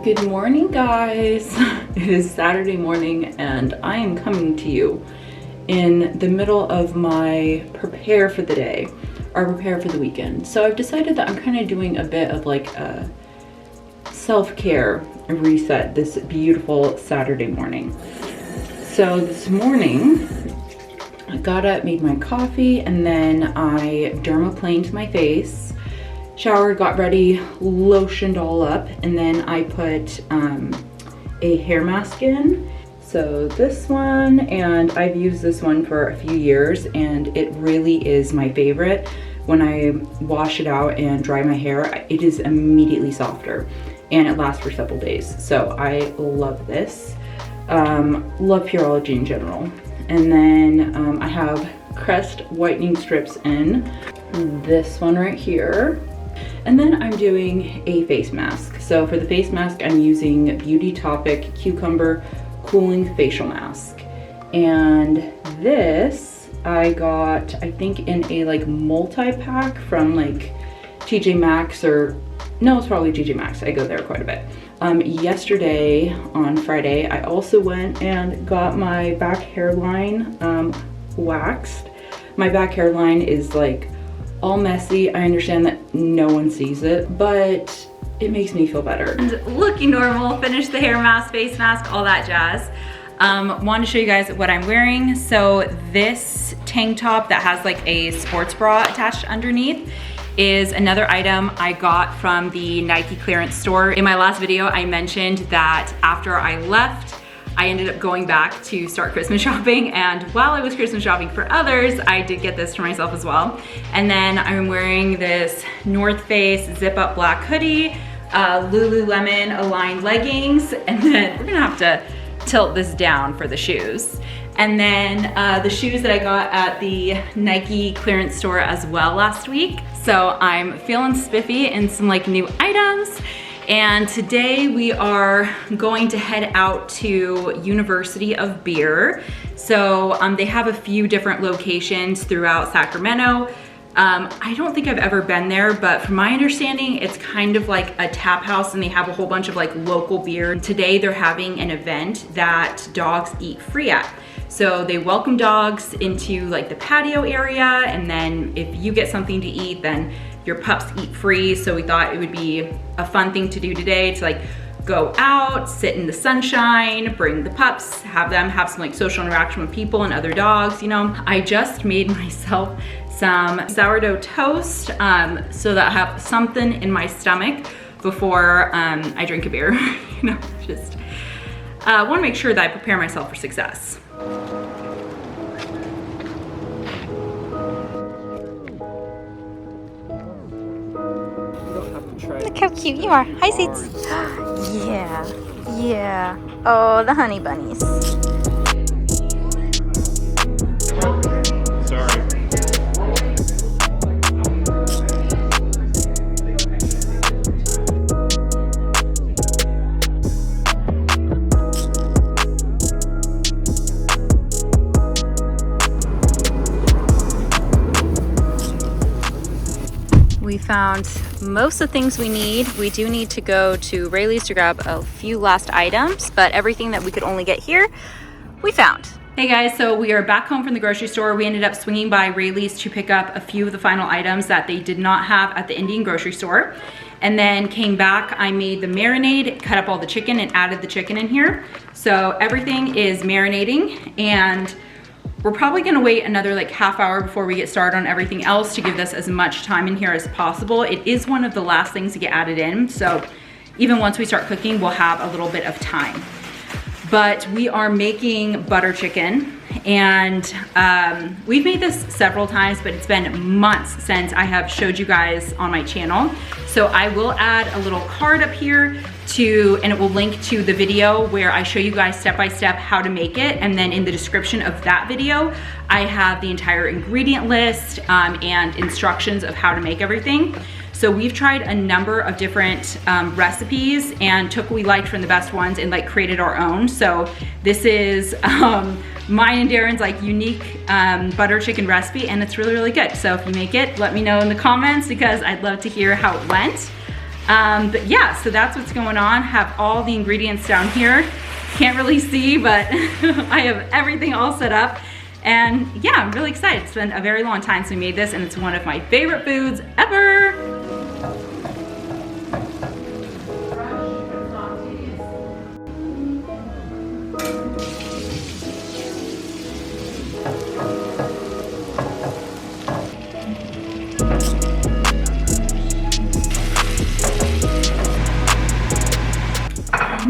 Good morning, guys. It is Saturday morning and I am coming to you in the middle of my prepare for the day or prepare for the weekend. So I've decided that I'm kind of doing a bit of like a self-care reset this beautiful Saturday morning. So this morning I got up, made my coffee, and then I dermaplaned my face, showered, got ready, lotioned all up, and then I put a hair mask in. So this one, and I've used this one for a few years and it really is my favorite. When I wash it out and dry my hair, it is immediately softer and it lasts for several days. So I love this. Love Pureology in general. And then I have Crest whitening strips in, this one right here. And then I'm doing a face mask. So for the face mask, I'm using Beauty Topic Cucumber Cooling Facial Mask. And this I got, I think, in a like multi-pack from like TJ Maxx, or no, it's probably TJ Maxx. I go there quite a bit. Yesterday on Friday, I also went and got my back hairline waxed. My back hairline is like all messy. I understand that no one sees it, but it makes me feel better. And looking normal, finished the hair mask, face mask, all that jazz. Wanted to show you guys what I'm wearing. So this tank top that has like a sports bra attached underneath is another item I got from the Nike clearance store. In my last video, I mentioned that after I left, I ended up going back to start Christmas shopping, and while I was Christmas shopping for others, I did get this for myself as well. And then I'm wearing this North Face zip up black hoodie, Lululemon aligned leggings, and then we're gonna have to tilt this down for the shoes. And then the shoes that I got at the Nike clearance store as well last week. So I'm feeling spiffy in some like new items. And today we are going to head out to University of Beer. So they have a few different locations throughout Sacramento. I don't think I've ever been there, but from my understanding, it's kind of like a tap house and they have a whole bunch of like local beer. Today they're having an event that dogs eat free at. So they welcome dogs into like the patio area, and then if you get something to eat, then your pups eat free. So we thought it would be a fun thing to do today to like go out, sit in the sunshine, bring the pups, have them have some like social interaction with people and other dogs, you know. I just made myself some sourdough toast so that I have something in my stomach before I drink a beer. You know, just want to make sure that I prepare myself for success. Look how cute you are. Hi, Seeds. Yeah. Oh, the honey bunnies. Sorry. We found most of the things we need. We do need to go to Rayleigh's to grab a few last items, but everything that we could only get here, we found. Hey guys, so we are back home from the grocery store. We ended up swinging by Rayleigh's to pick up a few of the final items that they did not have at the Indian grocery store. And then came back, I made the marinade, cut up all the chicken and added the chicken in here. So everything is marinating, and we're probably gonna wait another like half hour before we get started on everything else to give this as much time in here as possible. It is one of the last things to get added in, so even once we start cooking, we'll have a little bit of time. But we are making butter chicken, and we've made this several times, but it's been months since I have showed you guys on my channel. So I will add a little card up here and it will link to the video where I show you guys step by step how to make it. And then in the description of that video, I have the entire ingredient list and instructions of how to make everything. So we've tried a number of different recipes and took what we liked from the best ones and like created our own. So this is mine and Darren's like unique butter chicken recipe, and it's really, really good. So if you make it, let me know in the comments because I'd love to hear how it went. But yeah, so that's what's going on. Have all the ingredients down here. Can't really see, but I have everything all set up. And yeah, I'm really excited. It's been a very long time since we made this, and it's one of my favorite foods ever.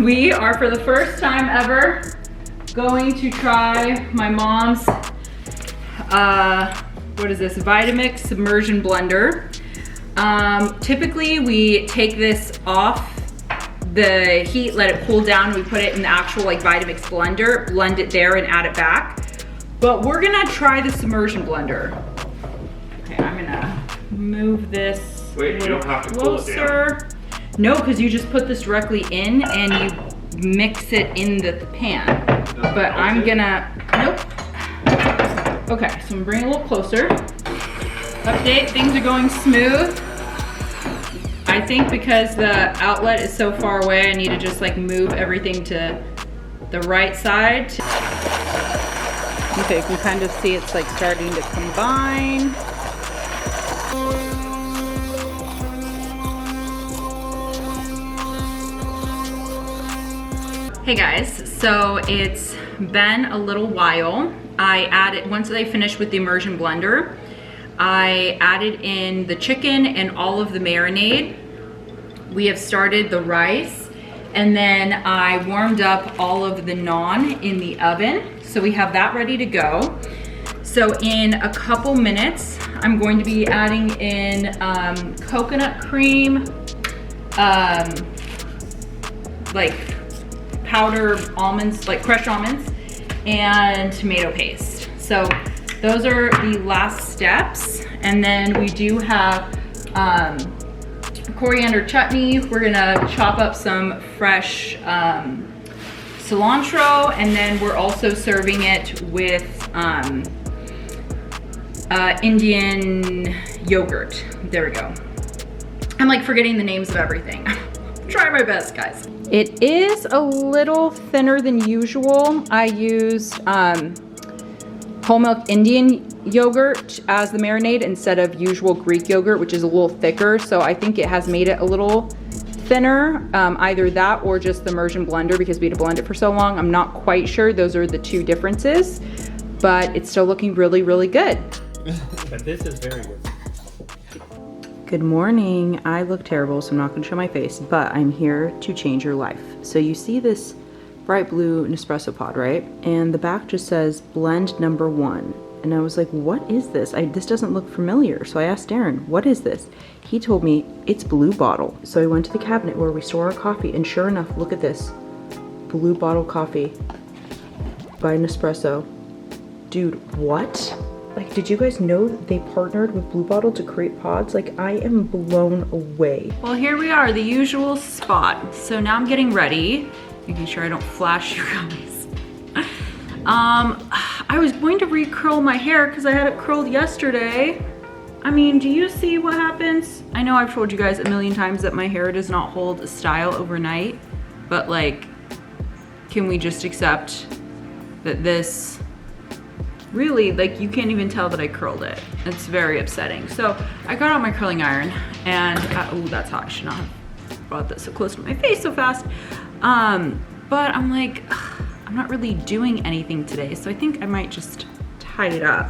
We are, for the first time ever, going to try my mom's, what is this, Vitamix submersion blender. Typically we take this off the heat, let it cool down, and we put it in the actual like Vitamix blender, blend it there and add it back. But we're gonna try the submersion blender. Okay, I'm gonna move this. Wait, you don't have to cool it down. No, because you just put this directly in and you mix it in the pan. But I'm gonna, nope. Okay, so I'm gonna bring it a little closer. Update, things are going smooth. I think because the outlet is so far away, I need to just like move everything to the right side. Okay, you can kind of see it's like starting to combine. Hey guys, so it's been a little while. Once I finished with the immersion blender, I added in the chicken and all of the marinade. We have started the rice, and then I warmed up all of the naan in the oven. So we have that ready to go. So in a couple minutes, I'm going to be adding in coconut cream, like powder almonds, like crushed almonds, and tomato paste. So those are the last steps. And then we do have coriander chutney. We're gonna chop up some fresh cilantro, and then we're also serving it with Indian yogurt. There we go. I'm like forgetting the names of everything. Try my best, guys. It is a little thinner than usual. I used whole milk Indian yogurt as the marinade instead of usual Greek yogurt, which is a little thicker. So I think it has made it a little thinner, either that or just the immersion blender because we had to blend it for so long. I'm not quite sure. Those are the two differences, but it's still looking really, really good. But this is very good. Good morning. I look terrible, so I'm not going to show my face, but I'm here to change your life. So you see this bright blue Nespresso pod, right? And the back just says blend number 1. And I was like, what is this? This doesn't look familiar. So I asked Darren, what is this? He told me it's Blue Bottle. So I went to the cabinet where we store our coffee, and sure enough, look at this. Blue Bottle coffee by Nespresso. Dude, what? Like, did you guys know that they partnered with Blue Bottle to create pods? Like, I am blown away. Well, here we are, the usual spot. So now I'm getting ready, making sure I don't flash you guys. I was going to re-curl my hair because I had it curled yesterday. I mean, do you see what happens? I know I've told you guys a million times that my hair does not hold a style overnight, but like, can we just accept that this really, like, you can't even tell that I curled it. It's very upsetting. So I got out my curling iron and, oh, that's hot. I should not have brought this so close to my face so fast. But I'm like, I'm not really doing anything today. So I think I might just tie it up.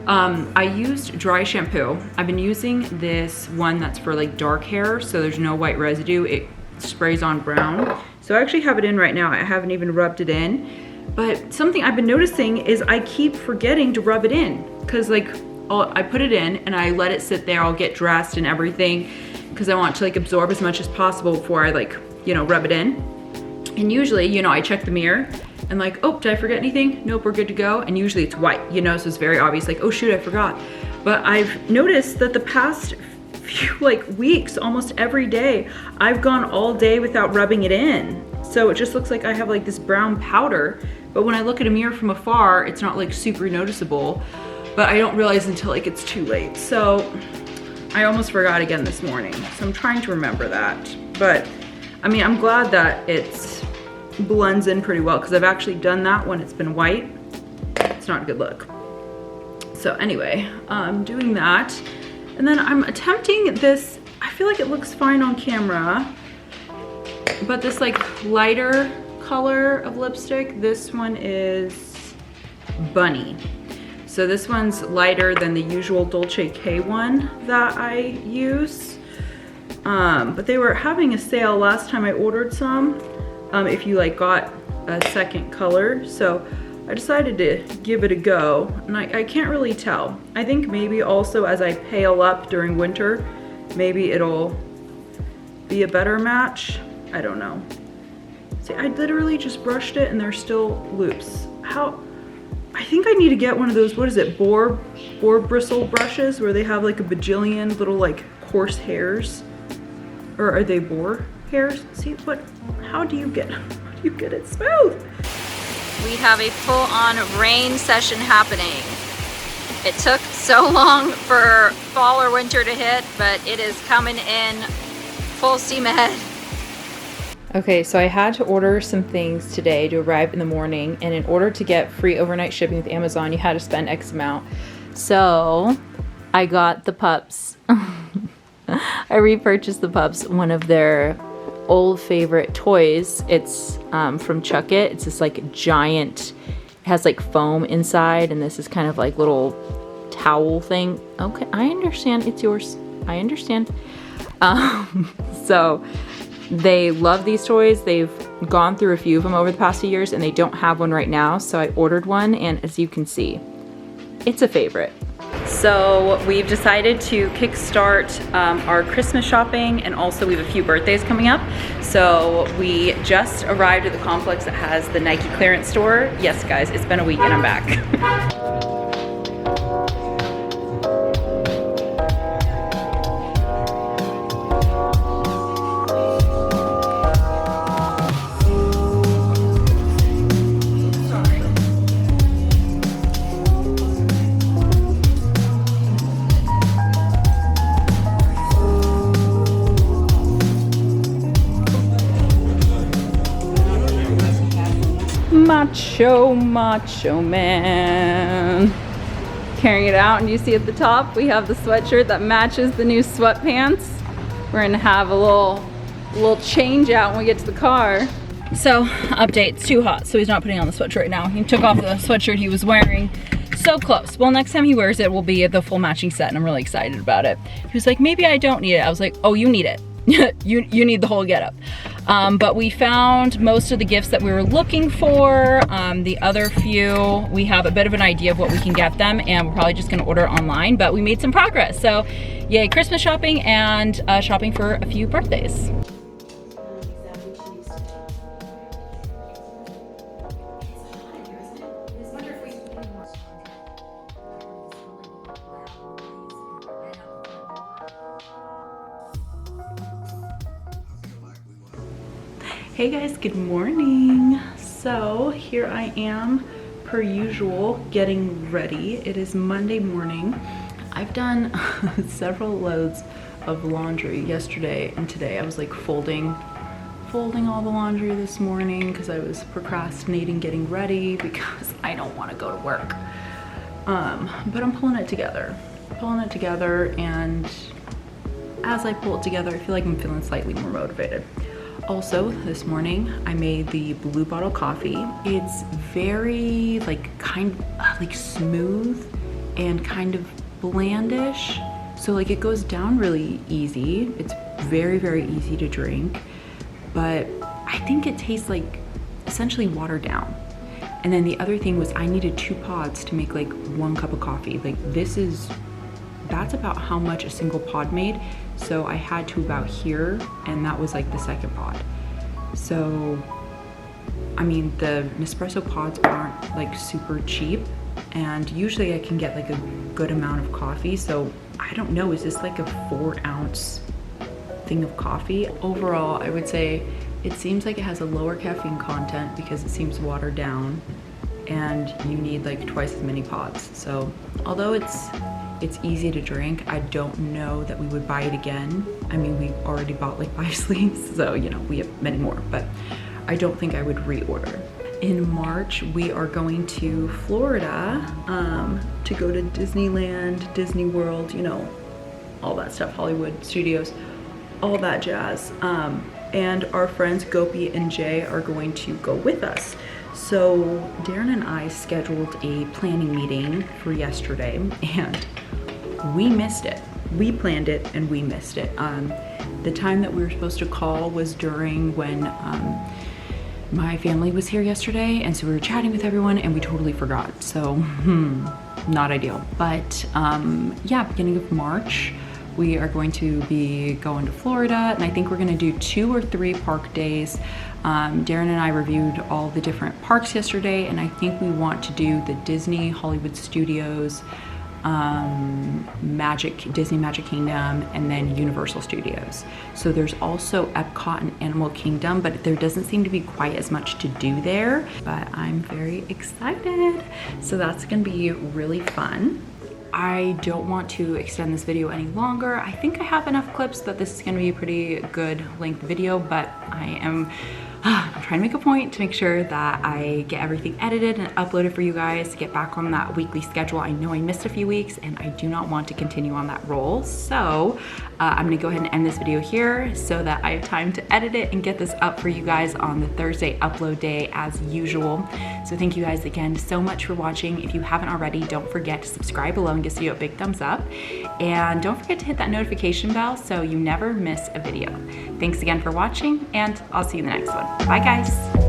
I used dry shampoo. I've been using this one that's for like dark hair. So there's no white residue. It sprays on brown. So I actually have it in right now. I haven't even rubbed it in. But something I've been noticing is I keep forgetting to rub it in because like I put it in and I let it sit there. I'll get dressed and everything because I want to like absorb as much as possible before I like, you know, rub it in. And usually, you know, I check the mirror and like, oh, did I forget anything? Nope, we're good to go. And usually it's white, you know, so it's very obvious like, oh shoot, I forgot. But I've noticed that the past few like weeks, almost every day, I've gone all day without rubbing it in. So it just looks like I have like this brown powder, but when I look at a mirror from afar, it's not like super noticeable, but I don't realize until like it's too late. So I almost forgot again this morning, so I'm trying to remember that. But I mean, I'm glad that it blends in pretty well, because I've actually done that when it's been white. It's not a good look. So anyway, I'm doing that. And then I'm attempting this, I feel like it looks fine on camera, but this like lighter color of lipstick, this one is Bunny. So this one's lighter than the usual Dolce K one that I use. But they were having a sale last time I ordered some, if you like got a second color. So I decided to give it a go, and I can't really tell. I think maybe also as I pale up during winter, maybe it'll be a better match. I don't know. See, I literally just brushed it and there's still loops. How? I think I need to get one of those, what is it, boar bristle brushes where they have like a bajillion little like coarse hairs. Or are they boar hairs? See, how do you get it smooth? We have a full-on rain session happening. It took so long for fall or winter to hit, but it is coming in full steam ahead. Okay, so I had to order some things today to arrive in the morning, and in order to get free overnight shipping with Amazon, you had to spend X amount. So I got the pups. I repurchased the pups, one of their old favorite toys. It's from Chuck It. It's this like giant, it has like foam inside, and this is kind of like little towel thing. Okay, I understand, it's yours. I understand. So they love these toys. They've gone through a few of them over the past few years, and they don't have one right now. So I ordered one, and as you can see, it's a favorite. So we've decided to kickstart our Christmas shopping, and also we have a few birthdays coming up. So we just arrived at the complex that has the Nike clearance store. Yes guys, it's been a week and I'm back. Macho man. Carrying it out, and you see at the top we have the sweatshirt that matches the new sweatpants. We're gonna have a little change out when we get to the car. So, update, it's too hot, so he's not putting on the sweatshirt right now. He took off the sweatshirt he was wearing. So close. Well, next time he wears it will be the full matching set, and I'm really excited about it. He was like, maybe I don't need it. I was like, oh, you need it. you need the whole getup. But we found most of the gifts that we were looking for. The other few, we have a bit of an idea of what we can get them, and we're probably just gonna order online, but we made some progress. So yay, Christmas shopping and shopping for a few birthdays. Hey guys, good morning. So here I am, per usual, getting ready. It is Monday morning. I've done several loads of laundry yesterday and today. I was like folding all the laundry this morning because I was procrastinating getting ready because I don't want to go to work. But I'm pulling it together, and as I pull it together, I feel like I'm feeling slightly more motivated. Also, this morning I made the blue bottle coffee. It's very like smooth and kind of blandish. So like it goes down really easy. It's very, very easy to drink, but I think it tastes like essentially watered down. And then the other thing was I needed 2 pods to make like 1 cup of coffee. Like that's about how much a single pod made. So I had to about here, and that was like the second pod. So, I mean, the Nespresso pods aren't like super cheap, and usually I can get like a good amount of coffee. So I don't know, is this like a 4-ounce thing of coffee? Overall, I would say it seems like it has a lower caffeine content because it seems watered down, and you need like twice as many pods. So although it's It's easy to drink. I don't know that we would buy it again. I mean, we already bought like 5 sleeves, so you know, we have many more, but I don't think I would reorder. In March, we are going to Florida to go to Disneyland, Disney World, you know, all that stuff, Hollywood Studios, all that jazz. And our friends Gopi and Jay are going to go with us. So Darren and I scheduled a planning meeting for yesterday and we missed it. We planned it and we missed it. The time that we were supposed to call was during when my family was here yesterday, and so we were chatting with everyone and we totally forgot. So not ideal. But yeah, beginning of March, we are going to be going to Florida, and I think we're gonna do 2 or 3 park days. Darren and I reviewed all the different parks yesterday, and I think we want to do the Disney, Hollywood Studios, Disney Magic Kingdom, and then Universal Studios. So there's also Epcot and Animal Kingdom, but there doesn't seem to be quite as much to do there, but I'm very excited. So that's gonna be really fun. I don't want to extend this video any longer. I think I have enough clips that this is gonna be a pretty good length video, but I'm trying to make a point to make sure that I get everything edited and uploaded for you guys to get back on that weekly schedule. I know I missed a few weeks and I do not want to continue on that role. So I'm gonna go ahead and end this video here so that I have time to edit it and get this up for you guys on the Thursday upload day as usual. So thank you guys again so much for watching. If you haven't already, don't forget to subscribe below and give you a big thumbs up. And don't forget to hit that notification bell so you never miss a video. Thanks again for watching, and I'll see you in the next one. Bye guys.